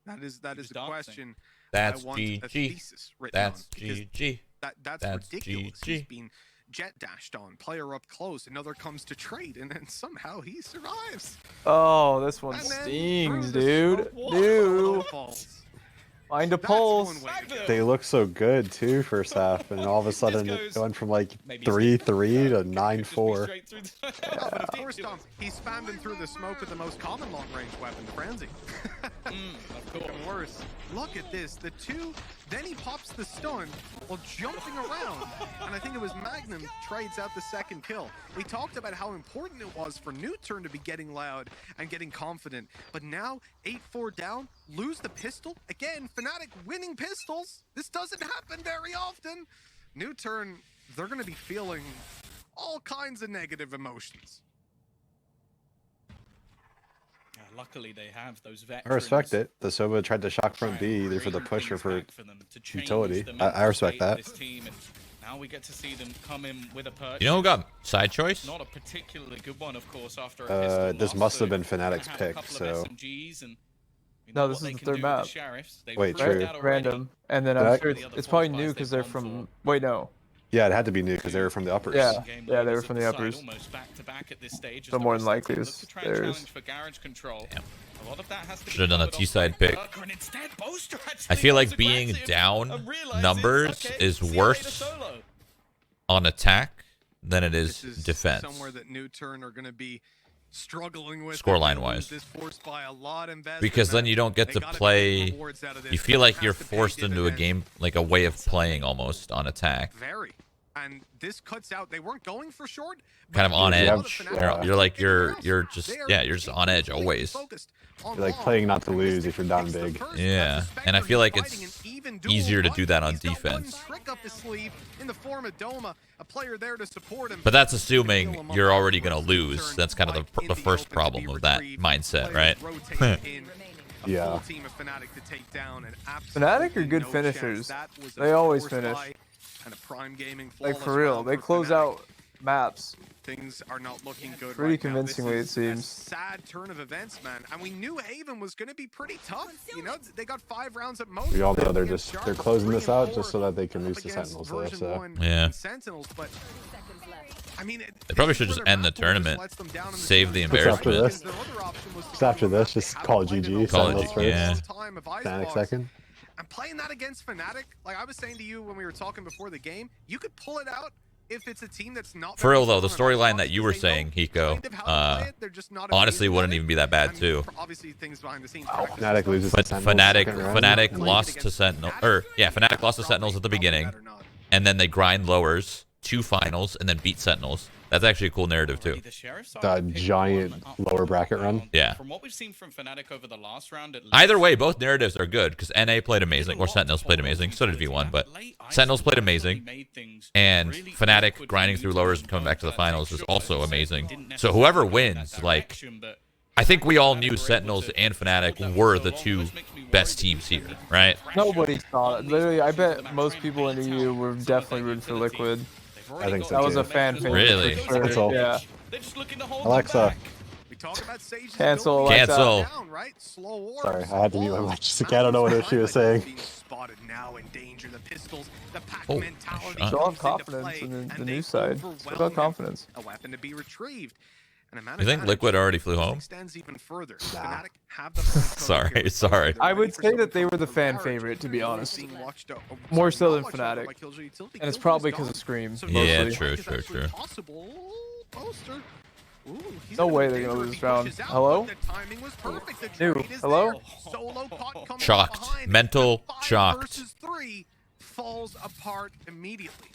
That is the dancing. question. That's I want a GG. thesis written That's on, because GG. That's That's ridiculous. GG. He's been jet dashed on, player up close, another comes to trade, and then somehow he survives. Oh, this one And then stings, through the dude. smoke Dude, falls. find a That's pulse. one way to go. They look so good too first half, and all of a sudden it went from like 3-3 to 9-4. Straight through the- Yeah, but of course, Tom, he spammed him through the smoke with the most common long-range weapon, the frenzy. Of course. Even worse. Look at this. The two. Then he pops the stun while jumping around, and I think it was Magnum trades out the second kill. We talked about how important it was for NUTURN to be getting loud and getting confident, but now 8-4 down, lose the pistol again. FNATIC winning pistols. This doesn't happen very often. NUTURN, they're going to be feeling all kinds of negative emotions. Yeah, luckily, they have those veterans. I respect it. The Soba tried to shock front B either for the push or for utility. I respect that. Now we get to see them come in with a purchase. You know who got side choice? Not a particularly good one, of course, after a pistol This loss, must have so been FNATIC's they had a pick, couple of so. SMGs and we No, know this what is they the can third do with map. the Sheriffs. They've Wait, proved true. that already. Random. And then Did I'm I- sure The other it's probably 4 new guys because they've they're gone from. for. Wait, no. Yeah, it had to be new because they were from the uppers. Yeah. Game Yeah, they leaders were from at the side, uppers. almost back-to-back at this stage as So the more rest than of the likely team it's look to try and theirs. challenge for garage control. Damn. A lot of that has to be Should have done a covered off T-side by pick. Lurker, and instead, Boaster I actually feel like goes being aggressive down and realizes, numbers okay, is see you later, worse solo. on attack than it is This is defense. somewhere that NUTURN are going to be struggling with. Scoreline They wise. lose this forced by a lot investment, Because then man. you don't get They to gotta get play. rewards out of this. You feel like It you're has to pay forced into a dividends. game, like a way of playing almost on attack. Very. And this cuts out. They weren't going for short. Kind of on Yeah, edge. yeah. You're like you're just you're just on edge always. You're like playing not to lose if you're down big. Yeah, and I feel like it's easier to do that on defense. In the form of Doma, a player there to support him. But that's assuming you're already gonna lose. That's kind of the first problem of that mindset, right? Yeah. FNATIC are good finishers. They always finish. Like for real, they close out maps. Things are not looking good. Pretty right now. This convincingly, is it seems. a sad turn of events, man. And we knew Haven was going to be pretty tough. You know, they got 5 rounds at most. We all know they're against just Sharp, they're closing 3 this and out 4 just so that they can lose up to against Sentinels though. version So 1 Yeah. and Sentinels, but I mean, They probably should just end the tournament. Save the embarrassment. This. Just after this, just call it GG. Call it Sentinels G- yeah. FNATIC second. And playing that against FNATIC, like I was saying to you when we were talking before the game, you could pull it out if it's a team that's not For very real though, the strong on storyline offense, that you were because they know saying, Hiko, kind of how to play it, they're just not honestly amazing wouldn't at it. even be that bad And too. obviously things behind the scenes. Wow. practice FNATIC and loses stuff. to Sentinels. Fnatic second round. Fnatic And lost to Sentinel, or yeah, Fnatic lost to Sentinels at the beginning, and then they grind lowers, 2 finals, and then beat Sentinels. That's actually a cool narrative too. The Sheriffs are The picking giant one up lower from bracket the run. round. Yeah. From what we've seen from Fnatic over the last round, at Either least, way, both narratives are good because NA played amazing, or Sentinels played amazing. So did V1, but Sentinels played amazing, and Fnatic grinding through lowers and coming back to the finals is also amazing. So whoever wins, like, I think we all knew Sentinels and Fnatic were the two best teams here, right? Nobody saw it. Literally, I bet most people in the EU were definitely rooting for Liquid. I think so That was too. a fan favorite. Really? For sure. Cancel. Yeah. Alexa. We talk about Sage's Cancel, ability to Cancel. slow down, right? Slow orbs. Sorry, I had to mute my mic just in case. I don't know what she was saying. Being spotted now in danger. The pistols, the pack Oh, mentality shot. Still have comes into confidence play, in and the they new side. Still overwhelm got him. confidence. A weapon to be retrieved. And a man You think advantage Liquid already flew home? extends even further. Nah. Fnatic have the flank cover Sorry, here. sorry. They're I ready would for say some that they were form the of fan barrage. favorite, to be honest. Being watched o- More sorry, so not than watched over Fnatic. by Killjoy Utility. And it's Killjoy's probably because gone. of Scream. So Yeah, mostly. true, is true, actually true. possible. Poster. Ooh, he's No in a way bit they're gonna danger lose if this he round. pushes out, Hello? but the timing was perfect. The Ew, trade is hello? there. Solo caught coming Shocked. behind. Mental The 5 shocked. versus 3 falls apart immediately.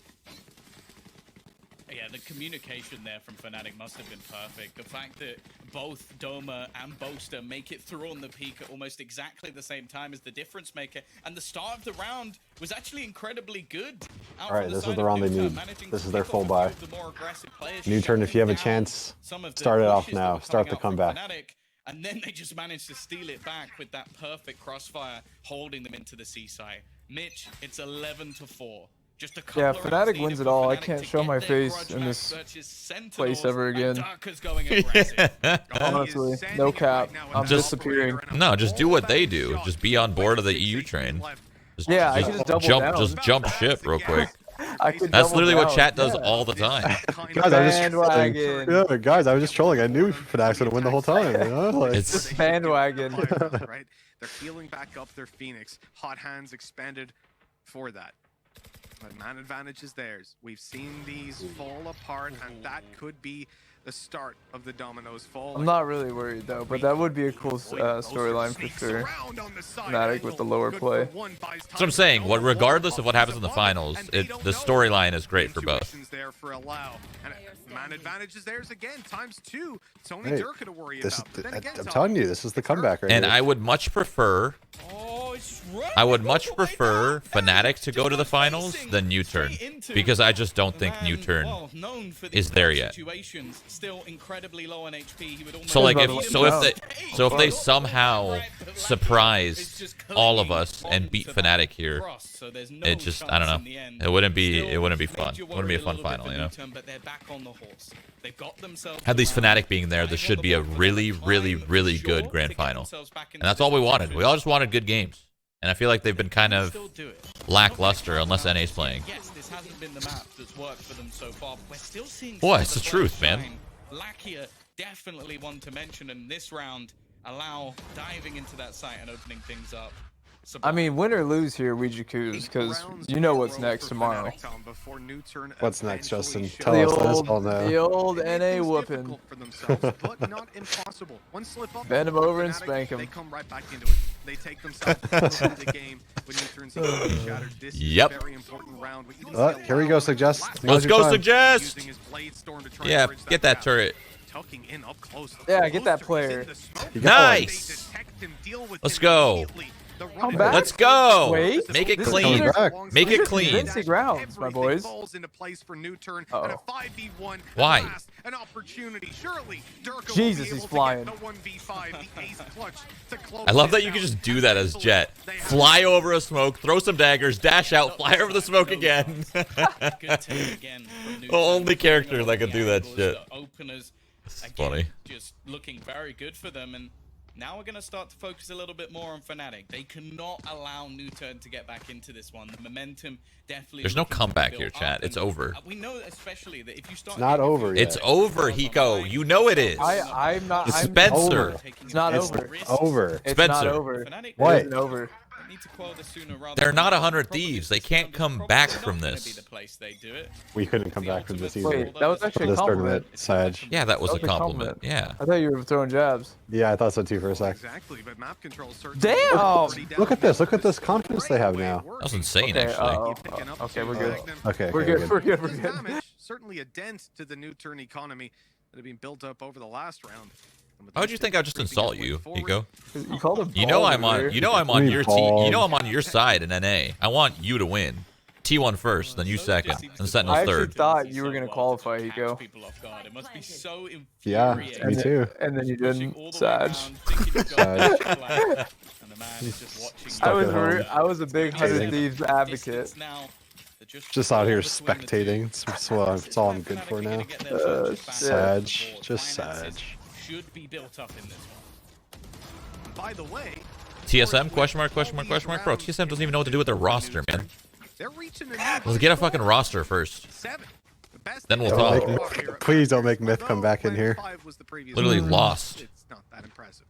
Yeah, the communication there from Fnatic must have been perfect. The fact that both Doma and Boaster make it through on the peak at almost exactly the same time is the difference maker. And the start of the round was actually incredibly good. All right, this is the round they need. This is their full buy. NUTURN, if you have a chance, start it off now. Start the comeback. And then they just managed to steal it back with that perfect crossfire, holding them into the seaside. Mitch, it's 11-4. Just a couple Yeah, of rounds Fnatic needed wins for it all. I Fnatic can't to show get my their face grudge in back this versus Sentinels, place ever and again. Darker's going aggressive. Honestly, no cap. I'm Just- disappearing. No, just do what they do. Just be on board of the EU train. Yeah, I can just double jump, down. just jump ship real quick. I could That's double literally what down, chat does yeah. all the time. Guys, I was just trolling. Bandwagon. Yeah, guys, I was just trolling. I knew Fnatic's gonna win the whole time. You know? Like, It's Bandwagon. Right? They're healing back up their Phoenix. Hot hands expanded for that. But man advantage is theirs. We've seen these fall apart, and that could be the start of the dominoes falling. I'm not really worried though, but that would be a cool storyline for sure. Fnatic with the lower play. That's what I'm saying. What, regardless of what happens in the finals, the storyline is great for both. There for allow. And man advantage is theirs again, ×2. It's only Hey, Durka to worry this is, about. But then again, I'm Tom, telling you, this is the comeback right And here. I would much prefer prefer Fnatic to go to the finals than NUTURN, because I just don't think NUTURN is there yet. Still incredibly low on HP. He would almost So like If- if they somehow surprised all of us and beat Fnatic here, it just, I don't know. It wouldn't be fun. It wouldn't be a fun final, you know. But they're back on the horse. They've got themselves At least Fnatic being there, this should be a really, really, really good grand final. And that's all we wanted. We all just wanted good games. And I feel like they've been kind of lackluster unless NA's playing. Yes, this hasn't been the map that's worked for them so far, but we're still seeing Boy, it's the truth, man. Lakia definitely one to mention in this round. Allow diving into that site and opening things up. I mean, win or lose here, we Jacuz, because you know what's next tomorrow. What's next, Justin? Tell us. Let us all know. The old NA whooping. Bend him over and spank him. They come right back into it. They take themselves into the game when NUTURN's ability shattered. This Yep. is a very important round. We even see Here we go, Suggest. Let's Now's your go, time. Suggest! using his blade storm to try and Yeah, bridge get that gap. turret. Tucking in up close. Yeah, get that Closer, he's player. in the smoke. You got one. Nice! They detect him, deal with Let's him go. immediately. The Come run back. Let's go! Wait. Make it This is clean. coming back. Make it These are clean. convincing rounds, my Everything boys. falls into place for NUTURN, Uh-oh. and a 5v1 Why? last, an opportunity. Surely Durka Jesus, will be he's able flying. To get the 1v5, the ace clutch to close I love that this you can out. just do that as Jet. They have Fly over a smoke, throw some daggers, dash out, fly over the smoke again. Good take again from The only character that could do that angles, shit. the openers, This is again, funny. just looking very good for them. And now we're going to start to focus a little bit more on Fnatic. They cannot allow NUTURN to get back into this one. The momentum definitely. There's no looking to comeback build here, up, chat. It's and, over. We know especially that if you start. It's not over yet. It's over, Hiko. You know it is. I'm not. It's I'm Spencer. It's not It's over. over. It's Spencer. not over. Fnatic, What? It isn't over. they need to quell this sooner rather They're than not later. 100 Probably thieves. this They can't is come probably back not from gonna this. be the place they do it. We couldn't come back from this either. Wait, that was actually a This tournament, compliment. Sag. Yeah, that was a That was a compliment. compliment. Yeah. I thought you were throwing jabs. Yeah, I thought so too for a sec. Exactly, but map control certainly Damn! already down. Look at this. Look at this confidence they have now. That was insane, Okay, actually. okay, we're good. Okay, We're okay, good. We're good. We're This good. damage, certainly a dent to the NUTURN economy that had been built up over the last round. And with Why would those you think I just creeping insult his way you, forward, Hiko? You called him. You know bald I'm on. earlier. You know I'm on Me your team. You know bald. I'm on your side in NA. I want you to win. T1 first, then you second, and Sentinels I actually third. thought you were gonna qualify, Hiko. It must be so Yeah, infuriating. me too. And then you Pushing didn't, all the way Sag. around, thinking you've got Sag. the flag, and the man is just watching. Stuck at home. I was a big 100 Thieves advocate. Just out here spectating. That's all I'm good for now. Sag. Just Sag. Should be built up in this one. By the way, TSM? Question mark, question mark, question mark? Bro, TSM doesn't even know what to do with their roster, man. they're reaching a Let's get a fucking roster first. 7. The best Then we'll Don't talk. make Myth, please don't make Myth come back in here. Literally lost. It's not that impressive.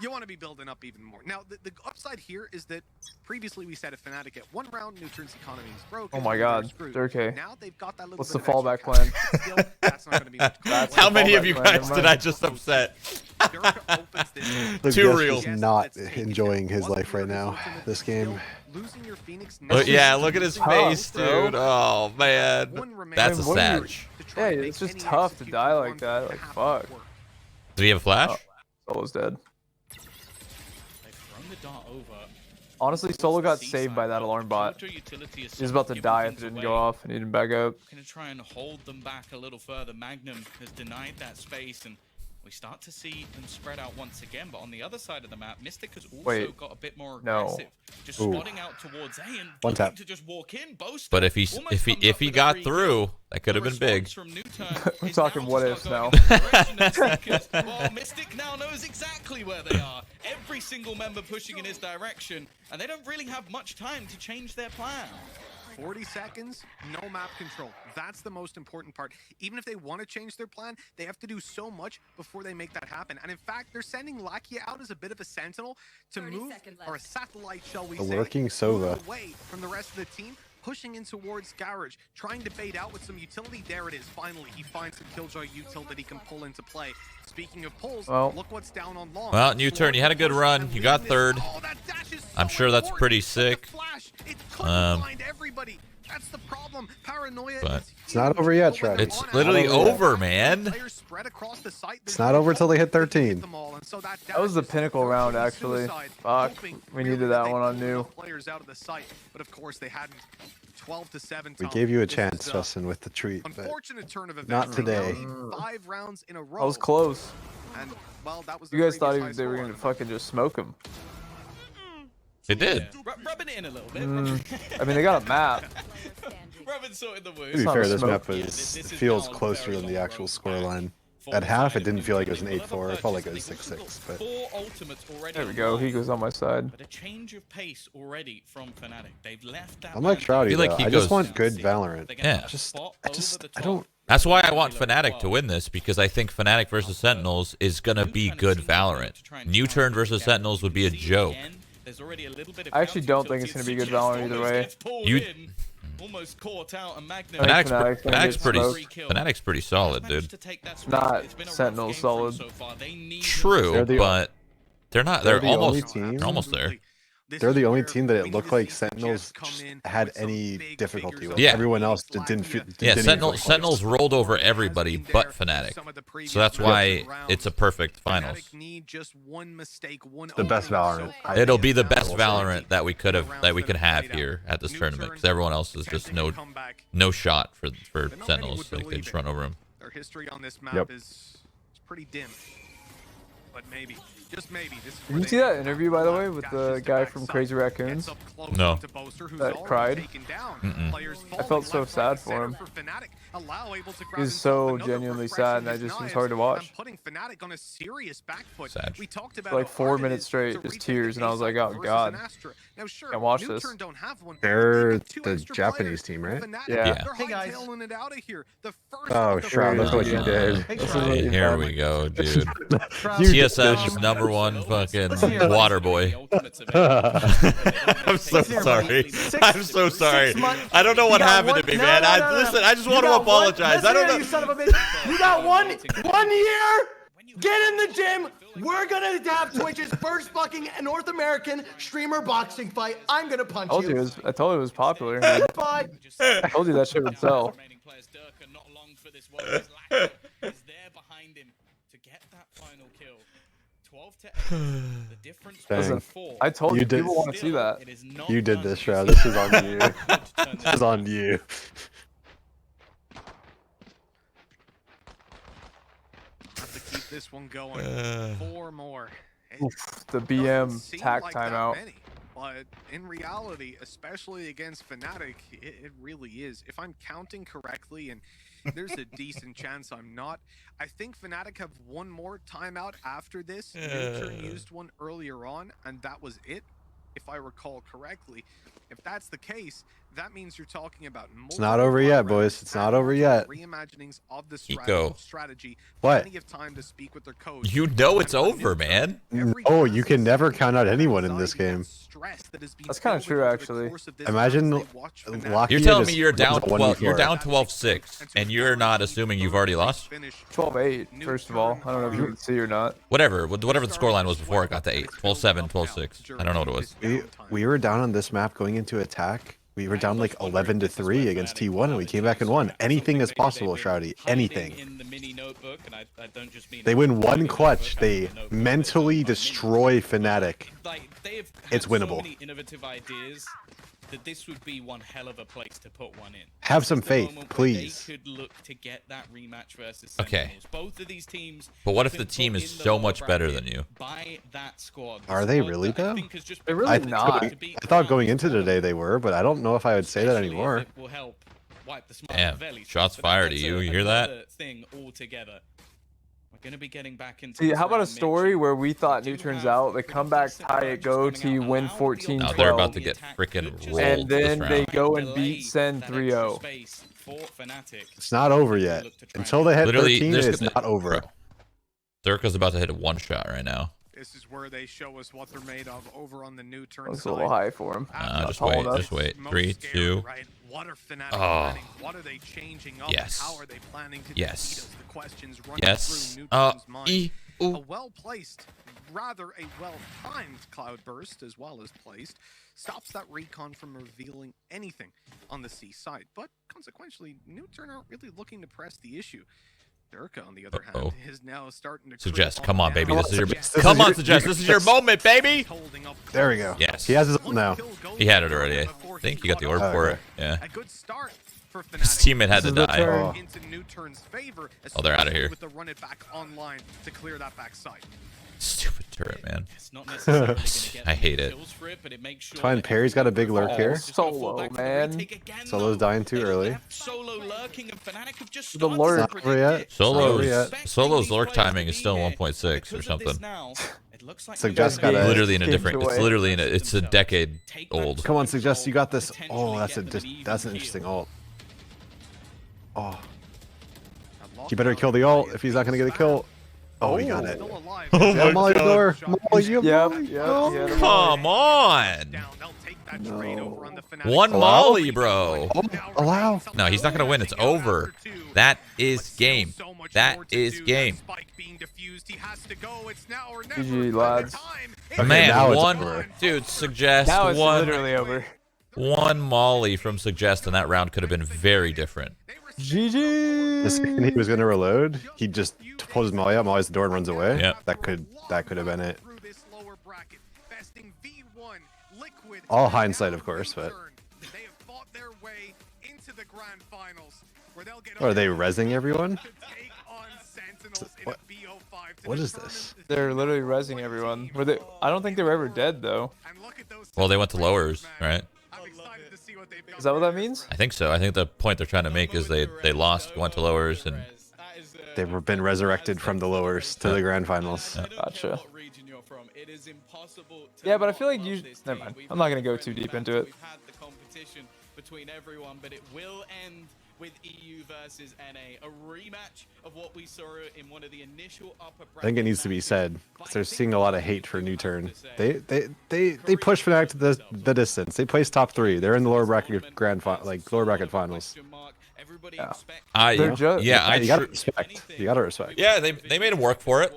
You want to be building up even more. Now, the upside here is that previously we said if Fnatic at 1 round, NUTURN's economy is broken. Oh my god, they're okay. Now they've got that little What's bit the of fallback extra plan? cash. Still, that's not going to be much That's How the many of fallback you plan, guys never did mind. I just upset? Durka opens this. The Too guest real. is not enjoying his life right now. This game. Losing your Phoenix Look, yeah, look at his tough, face, bro. dude. Oh, man. That's a Man, what are you- Sag. Yeah, it's just tough to die like that. Like, fuck. Do you have a flash? Solo's dead. They've thrown the dart over. Honestly, Solo got saved by that alarm bot. He was about to die if it didn't go off and he didn't back up. Gonna try and hold them back a little further. Magnum has denied that space, and we start to see them spread out once again. But on the other side of the map, Mystic has also Wait, got a bit more no. aggressive, just Ooh. spotting out towards A and One looking tap. to just walk in. Boast But if he got through, that could have been big. We're talking what ifs now. Well, Mystic now knows exactly where they are. Every single member pushing in his direction, and they don't really have much time to change their plan. 40 seconds, no map control. That's the most important part. Even if they want to change their plan, they have to do so much before they make that happen. And in fact, they're sending Lakia out as a bit of a sentinel to move, or a satellite, shall we A say, lurking move Sova. away from the rest of the team, pushing in towards Garage, trying to bait out with some utility. There it is. Finally, he finds some Killjoy util that he can pull into play. Speaking of pulls, Well. look what's down on long. Well, NUTURN, you had a good run. You got third. Oh, that dash is so I'm sure that's important. pretty But the sick. flash, it couldn't find everybody. That's the problem. Paranoia But is it's not over yet, huge. But when Trev. It's they're on literally outside, over, man. players spread across the site. It's not over till they hit 13. That was the pinnacle round, actually. Fuck, we needed that one on new. Players out of the site, but of course they hadn't. 12 to 7. We Tom. gave you a This chance, is, Justin, with the treat, but unfortunate turn of events. not They today. now need 5 rounds in a row. I was close. And, well, that was You the guys thought previous high they were score gonna on fucking just smoke him. It did. Rubbing it in a little bit. I mean, they got a map. Rubbing sort of the wound. to be not fair, a this smoke. map Yeah, is, this is feels now a closer very than the long actual road scoreline. back. At half, it didn't feel like it was an Another 8-4. It felt like it was purchase. They've got 6-6. But 4 ultimates already There we go. He goes on my side. But a change of pace already from Fnatic. They've left that. I'm like Shroudy, feel like though. he I just goes- want good Valorant. They're gonna Yeah. have a spot I over the I top. don't. That's why I want Fnatic to win this, because I think Fnatic versus Sentinels is going to be good Valorant. NUTURN versus Sentinels would be a joke. I actually don't think it's gonna be good Valorant either way. You- almost caught out, and Magnum Fnatic's Fnatic's gonna get Fnatic's pretty solid, dude. Not Sentinels solid. True, but they're not. They're They're the only almost. team. They're almost there. They're the only team that it looked like Sentinels had any difficulty with. Yeah. Everyone else didn't feel. Yeah, didn't even Sentinels, feel close. Sentinels rolled over everybody but Fnatic. So that's why it's a perfect finals. The best Valorant. It'll be the best Valorant that we could have here at this tournament, because everyone else is just no shot for Sentinels. Like, they just run over them. Their history on this Yep. map is pretty dim. But maybe, just maybe, this is Did where you they see that can interview, by the way, with dashes the to guy backside, from Crazy Raccoons? gets up close No. to Boaster, who's That already cried? taken down. Mm-mm. Players I felt falling so left, sad right, for center him. Fnatic. Allow able to grab He's himself so another genuinely refreshing sad, and his it just was knives hard to watch. and putting Fnatic on a serious back foot. Sad. We talked about Like how 4 hard it minutes is straight, to just retake tears, a and I was like, side oh, versus God. an Astra. Now, sure, Can't watch NUTURN this. don't have one, but They're they got 2 the extra Japanese players. team, right? Fnatic, Yeah. they're Hey, guys. hightailing it out of here. The first Oh, of the Shroud, first look what you did. Hey, This is Shroud. what you Here got. we go, dude. Shroud. TSM's number one fucking water boy. I'm so Listen here, sorry. buddy. I'm so sorry. 6 months- I don't know You what got happened one- to me, no, man. no, no, no. Listen, I just You want to got apologize. Listen I don't here, know. You son of a bitch. You got one year. Get in the gym. We're gonna have Twitch's first fucking North American streamer boxing fight. I'm gonna punch I told you it you. was, I told you it was popular. I Bye. told you that shit would sell. Remaining players, Durka not long for this one. His Lacker is there behind him to get that final kill. The difference Dang. I told You you, did- people want to see that. You did this, Shroud. This is on you. This is on you. Have to keep this one going. 4 more. The Doesn't BM seem tack like that timeout. many, but in reality, especially against FNATIC, it really is. If I'm counting correctly, and there's a decent chance I'm not, I think FNATIC have one more timeout after this. NUTURN used one earlier on, and that was it, if I recall correctly. If that's the case, that means you're talking about It's not over yet, boys. It's not over yet. Reimaginings of the Eco. strategy. What? Plenty of time to speak with their coach. You know it's And for over, NUTURN, man. every Oh, you pass can is never sent count out with anyone in this anxiety, that game. stress that has been That's kinda building true, over the actually. course of this Imagine round as they watch FNATIC Lucky You're Yeah, telling this me you're was down a 12. You're 1v4. down 12-6, and you're not assuming you've already lost. 12-8, first of all. I don't know if you can see or not. Whatever the scoreline was before it got to 8. 12-7, 12-6. I don't know what it was. We were down on this map going into attack. We were down like 11-3 against T1, and we came back and won. Anything is possible, Shroudy. Anything. They win one clutch. They mentally destroy FNATIC. It's winnable. So many innovative ideas that this would be one hell of a place to put one in. Have some This is the faith, moment where please. They could look to get that rematch versus Okay. Sentinels. Both of these teams. But what if have the been team put is in the so lower much better bracket than you? By that squad. The Are they squad really, that I though? think has just They're been really built not. to beat I thought Crown going into tournament. today they were, but I don't know if I would say that Especially if anymore. it will help wipe the smile Damn, off Veli's shots face, but fired that's at you. You hear that? another thing altogether. We're going to be getting back into See, this how about a round, story Mitch. where we thought do NUTURN's have out, they pretty come back, decent tie it, players go coming to out. win Allow the 14-12. No, they're about to the get attack freaking could just rolled And this then they round. go and delay beat Sen that extra 3-0. space for FNATIC. It's not over yet. Look to try Until and- they hit Literally, 13, there's it's gonna- not over. Bro. Thurka's about to hit a one shot right now. This is where they show us what they're made of over on the NUTURN That's a side. little high for him. Just tall wait, enough. just wait. Most 3, scary, 2. right? What are FNATIC Oh. planning? What are they changing up? Yes. And how are they planning to Yes. defeat us? The questions running Yes. through NUTURN's mind. A Ooh. well-placed, rather a well-timed cloudburst, as well as placed, stops that recon from revealing anything on the C side. But consequentially, NUTURN aren't really looking to press the issue. Durka, on the other hand, is now starting to Suggest, creep come on, down. baby. This is your. Suggest. Come on, This is your- Suggest. This is your moment, baby. Holding up There we go. Yes. He has his ult now. He had it already. I think he got the orb for it. Yeah. A good start for FNATIC. His teammate had to This is the die. turn. Into NUTURN's favor, Oh, they're outta especially here. With the run it back online to clear that backside. Stupid turret, man. It's not necessarily gonna get I hate it. kills for it, but it makes sure Fine, that Perry's got a big lurk Oh, here. just gotta fall Solo, back for the man. retake again, Solo's though. dying too They early. left Solo lurking, and FNATIC have just The started lurk. to Not over yet. predict. Solo's- Expecting Solo's these lurk players timing to is be still here. 1.6 or Because of this something. now, it looks like Suggest they're got gonna a- Literally in a Games different. It's away. literally in a. It's a decade take back old. Come on, control, Suggest. You got this. potentially Oh, that's get them an even that's an kill. interesting ult. Oh, That you better lockdown kill the is ult ready. if he's not gonna get a kill. Oh, he got it. Still alive. Yeah, Molly the door. Molly, you Yep, Molly. yep, Oh. he had a Come on. Down, they'll take that trade over on the FNATIC One side. Molly, bro. Oh, allow. No, he's not gonna win. It's over. That is game. That is game. GG, lads. Okay, Man, now it's one over. dude suggest Now it's one literally over. one Molly from suggest, and that round could have been very different. The GG. second he was gonna reload, he just pulls Molly out, Molly's the door and runs away. Yep. That could have been it. All hindsight, of course, but are they rezzing everyone? What is this? They're literally rezzing everyone. Were they? I don't think they were ever dead though. Well, they went to lowers, right? Is that what that means? I think so. I think the point they're trying to make is they lost, went to lowers, and They've been resurrected from the lowers to the grand finals. Gotcha. Yeah, but I feel like you. Never mind. I'm not gonna go too deep into it. We've had the competition between everyone, but it will end with EU versus NA, a rematch of what we saw in one of the initial upper bracket. I think it needs to be matches. said. But I They're think seeing a lot of one hate for thing I have NUTURN. to say, They push Fnatic to the distance. They placed top 3. They're in the lower bracket lower bracket finals. Everybody Yeah. expects I They're ju- yeah, I You gotta tr- respect. You gotta respect. yeah, they made him work for it.